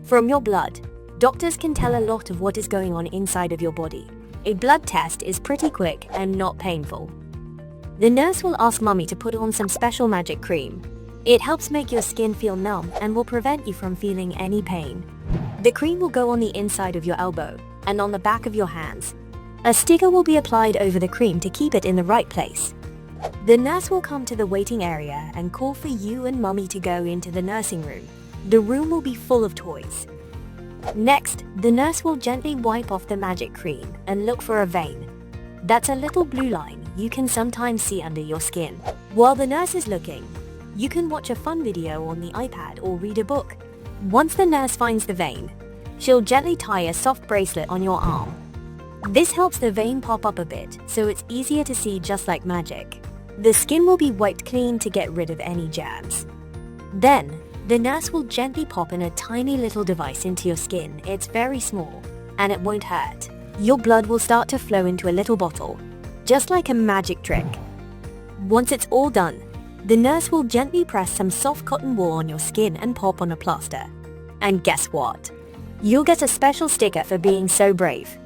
From your blood, doctors can tell a lot of what is going on inside of your body. A blood test is pretty quick and not painful. The nurse will ask mommy to put on some special magic cream. It helps make your skin feel numb and will prevent you from feeling any pain. The cream will go on the inside of your elbow and on the back of your hands. A sticker will be applied over the cream to keep it in the right place. The nurse will come to the waiting area and call for you and mommy to go into the nursing room. The room will be full of toys. Next, the nurse will gently wipe off the magic cream and look for a vein. That's a little blue line you can sometimes see under your skin. While the nurse is looking, you can watch a fun video on the iPad or read a book. Once the nurse finds the vein, she'll gently tie a soft bracelet on your arm. This helps the vein pop up a bit, so it's easier to see just like magic. The skin will be wiped clean to get rid of any germs. Then, the nurse will gently pop in a tiny little device into your skin. It's very small, and it won't hurt. Your blood will start to flow into a little bottle, just like a magic trick. Once it's all done, the nurse will gently press some soft cotton wool on your skin and pop on a plaster. And guess what? You'll get a special sticker for being so brave.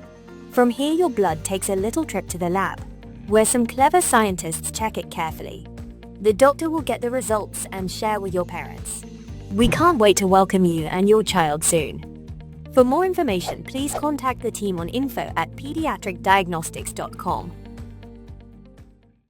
From here, your blood takes a little trip to the lab, where some clever scientists check it carefully. The doctor will get the results and share with your parents. We can't wait to welcome you and your child soon. For more information, please contact the team on info@paediatricdiagnostics.com.